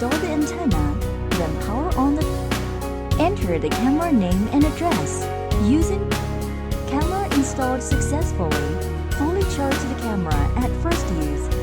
Install the antenna, then power on the... Enter the camera name and address. Using camera installed successfully. Fully charge the camera at first use.